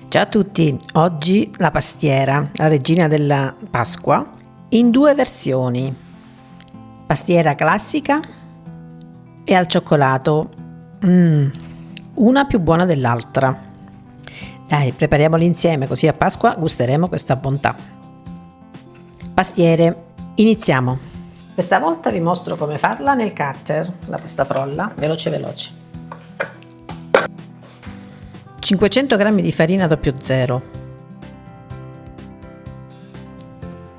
Ciao a tutti, oggi la pastiera, la regina della Pasqua, in due versioni, pastiera classica e al cioccolato, una più buona dell'altra. Dai, prepariamoli insieme così a Pasqua gusteremo questa bontà. Pastiere, iniziamo. Questa volta vi mostro come farla nel cutter, la pasta frolla, veloce. 500 g di farina 00,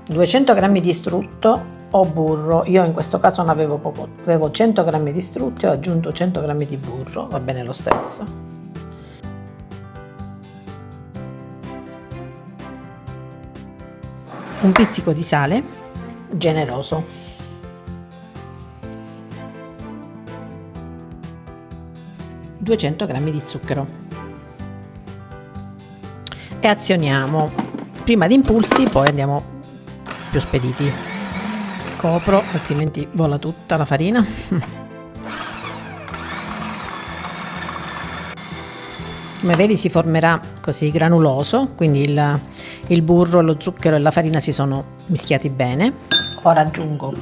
200 g di strutto o burro. Io in questo caso ne avevo poco, avevo 100 g di strutto e ho aggiunto 100 g di burro, va bene lo stesso. Un pizzico di sale generoso, ,200 g di zucchero. E azioniamo prima di impulsi, poi andiamo più spediti. Copro, altrimenti vola tutta la farina. Come vedi si formerà così granuloso, quindi il burro, lo zucchero e la farina si sono mischiati bene. Ora aggiungo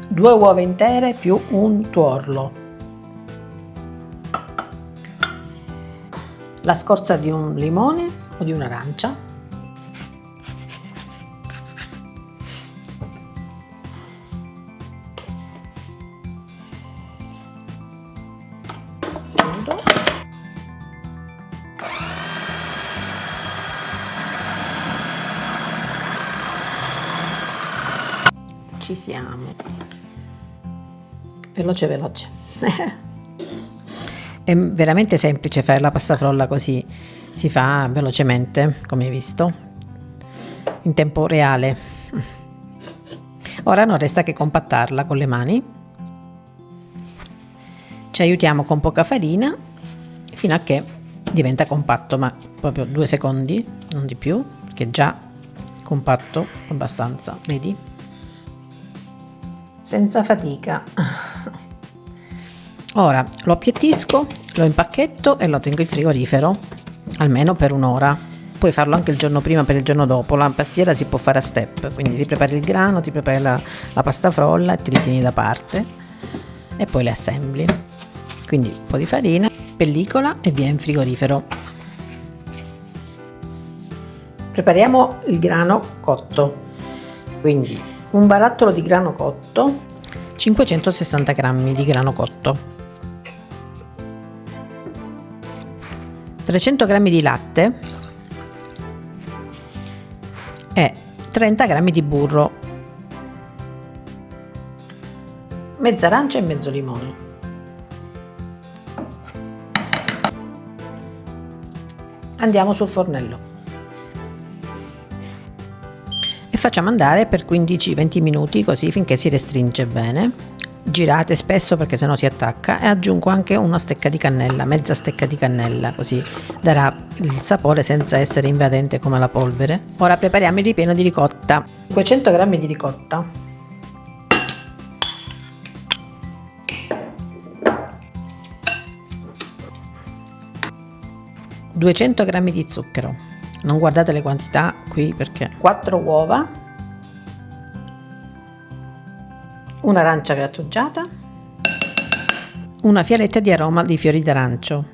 2 uova intere più un tuorlo, la scorza di un limone o di un'arancia, ci siamo, veloce. È veramente semplice fare la pasta frolla così, si fa velocemente, come hai visto, in tempo reale. Ora non resta che compattarla con le mani. Ci aiutiamo con poca farina fino a che diventa compatto, ma proprio 2 secondi, non di più, che è già compatto abbastanza, vedi? Senza fatica. Ora lo appiattisco, lo impacchetto e lo tengo in frigorifero almeno per un'ora. Puoi farlo anche il giorno prima per il giorno dopo. La pastiera si può fare a step, quindi ti prepari il grano, ti prepari la pasta frolla e te li tieni da parte e poi le assembli. Quindi un po' di farina, pellicola e via in frigorifero. Prepariamo il grano cotto, quindi un barattolo di grano cotto, 560 g di grano cotto, 300 g di latte e 30 g di burro, mezza arancia e mezzo limone. Andiamo sul fornello e facciamo andare per 15-20 minuti così finché si restringe bene. Girate spesso perché sennò si attacca, e aggiungo anche una stecca di cannella, mezza stecca di cannella, così darà il sapore senza essere invadente come la polvere. Ora prepariamo il ripieno di ricotta, 500 g di ricotta, ,200 g di zucchero, non guardate le quantità qui perché 4 uova, un'arancia grattugiata, una fialetta di aroma di fiori d'arancio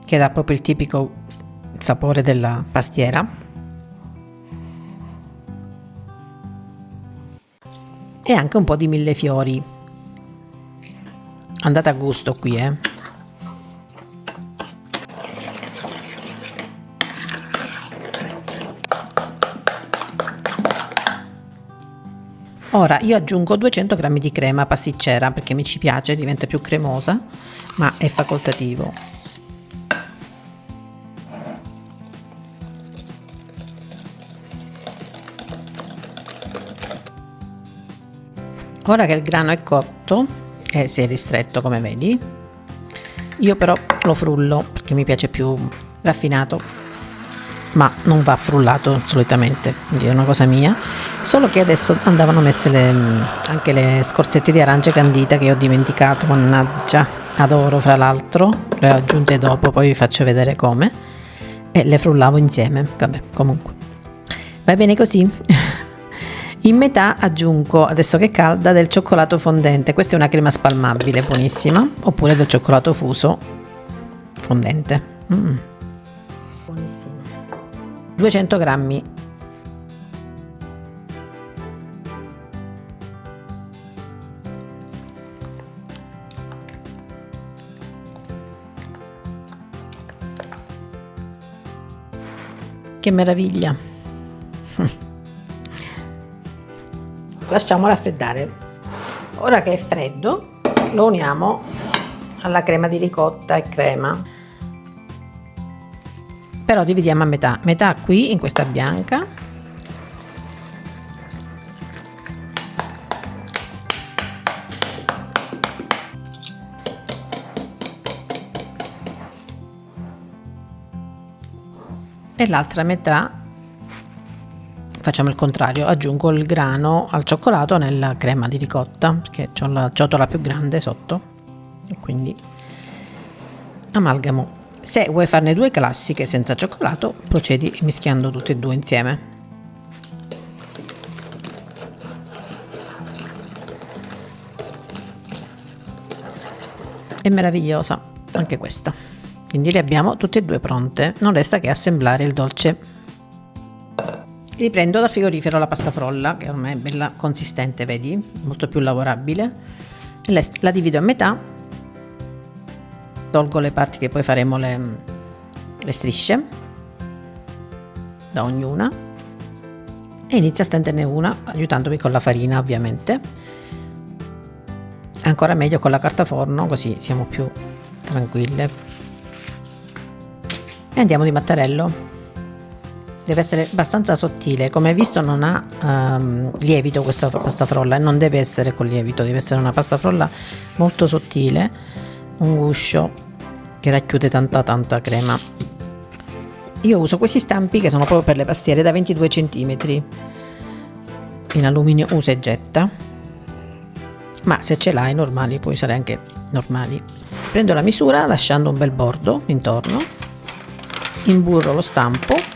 che dà proprio il tipico sapore della pastiera, e anche un po' di millefiori, andate a gusto qui, Ora io aggiungo 200 g di crema pasticcera perché mi ci piace, diventa più cremosa, ma è facoltativo. Ora che il grano è cotto e si è ristretto come vedi, io però lo frullo perché mi piace più raffinato, ma non va frullato solitamente, quindi è una cosa mia. Solo che adesso andavano messe anche le scorzette di arancia candita che ho dimenticato, mannaggia, adoro fra l'altro, le ho aggiunte dopo, poi vi faccio vedere come. e le frullavo insieme. Vabbè, comunque va bene così. In metà aggiungo, adesso che è calda, del cioccolato fondente. Questa è una crema spalmabile buonissima, oppure del cioccolato fuso fondente. Buonissimo. 200 grammi. Che meraviglia. Lasciamo raffreddare. Ora che è freddo lo uniamo alla crema di ricotta e crema, però dividiamo a metà, metà qui in questa bianca e l'altra metà facciamo il contrario, aggiungo il grano al cioccolato nella crema di ricotta, perché ho la ciotola più grande sotto e quindi amalgamo. Se vuoi farne due classiche senza cioccolato, procedi mischiando tutte e due insieme. È meravigliosa anche questa, quindi le abbiamo tutte e due pronte, non resta che assemblare il dolce. Riprendo dal frigorifero la pasta frolla, che ormai è bella consistente, vedi, molto più lavorabile, e la divido a metà, tolgo le parti che poi faremo le strisce da ognuna e inizio a stenderne una aiutandomi con la farina, ovviamente. È ancora meglio con la carta forno, così siamo più tranquille. E andiamo di mattarello. Deve essere abbastanza sottile, come hai visto non ha lievito questa pasta frolla e non deve essere con lievito, deve essere una pasta frolla molto sottile, un guscio che racchiude tanta crema. Io uso questi stampi che sono proprio per le pastiere da 22 cm in alluminio usa e getta, ma se ce l'hai normali, puoi usare anche normali. Prendo la misura lasciando un bel bordo intorno, imburro lo stampo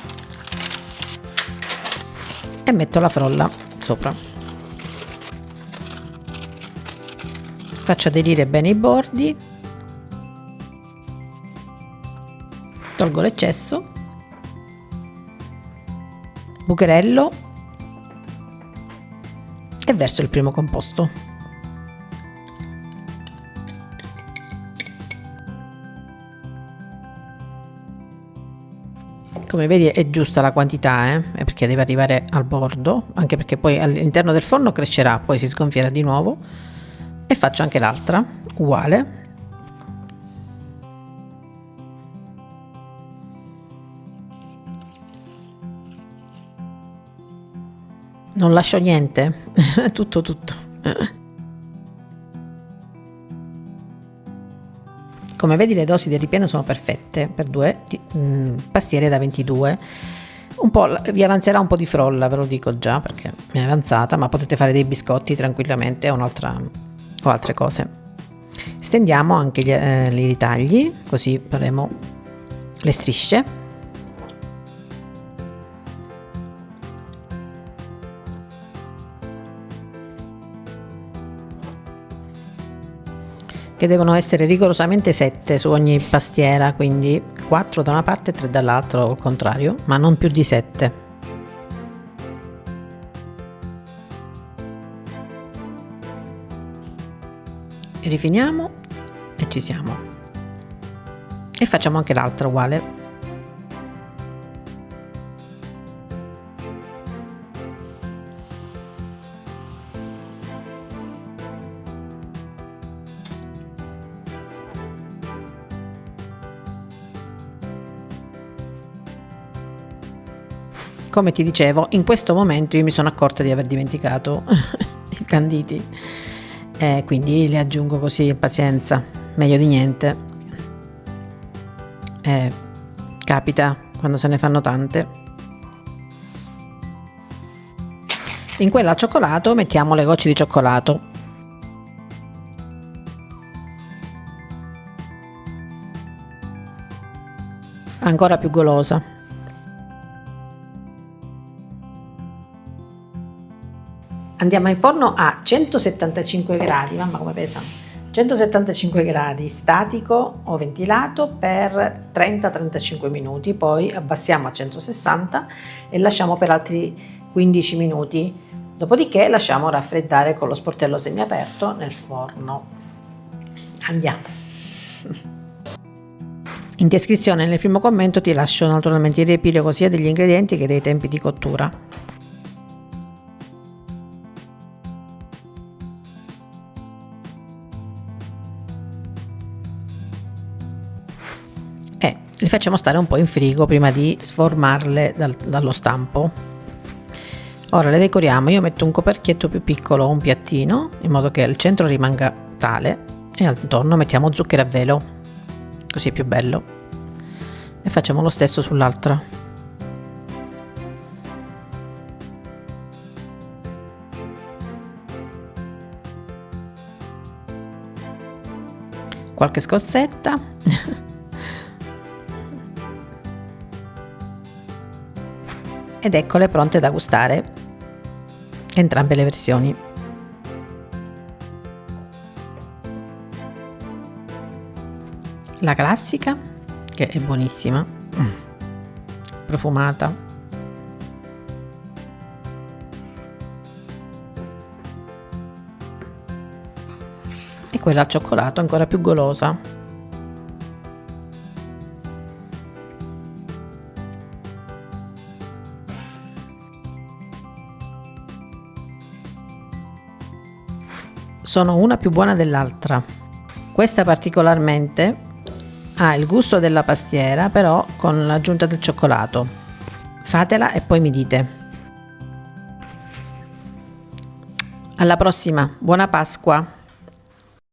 e metto la frolla sopra. Faccio aderire bene i bordi, tolgo l'eccesso, bucherello e verso il primo composto. Come vedi è giusta la quantità, perché deve arrivare al bordo, anche perché poi all'interno del forno crescerà, poi si sgonfierà di nuovo, e faccio anche l'altra uguale. Non lascio niente, tutto. Come vedi le dosi del ripieno sono perfette per due pastiere da 22. Un po' vi avanzerà un po' di frolla, ve lo dico già perché mi è avanzata, ma potete fare dei biscotti tranquillamente o altre cose. Stendiamo anche i ritagli, così faremo le strisce. Che devono essere rigorosamente 7 su ogni pastiera, quindi 4 da una parte e 3 dall'altra o il contrario, ma non più di 7. Rifiniamo e ci siamo. E facciamo anche l'altra uguale. Come ti dicevo, in questo momento io mi sono accorta di aver dimenticato i canditi, quindi li aggiungo così, pazienza, meglio di niente. Capita quando se ne fanno tante. In quella al cioccolato mettiamo le gocce di cioccolato. ancora più golosa. Andiamo in forno a 175 gradi, mamma come pesa, 175 gradi statico o ventilato per 30-35 minuti, poi abbassiamo a 160 e lasciamo per altri 15 minuti, dopodiché lasciamo raffreddare con lo sportello semiaperto nel forno. Andiamo. In descrizione nel primo commento ti lascio naturalmente il riepilogo sia degli ingredienti che dei tempi di cottura. E li facciamo stare un po' in frigo prima di sformarle dallo stampo. Ora le decoriamo, io metto un coperchietto più piccolo o un piattino in modo che il centro rimanga tale e attorno mettiamo zucchero a velo, così è più bello, e facciamo lo stesso sull'altra. Qualche scorzetta. Ed eccole pronte da gustare, entrambe le versioni. La classica, che è buonissima, profumata, e quella al cioccolato ancora più golosa. Sono una più buona dell'altra. Questa particolarmente ha il gusto della pastiera, però con l'aggiunta del cioccolato. Fatela e poi mi dite. Alla prossima, buona Pasqua!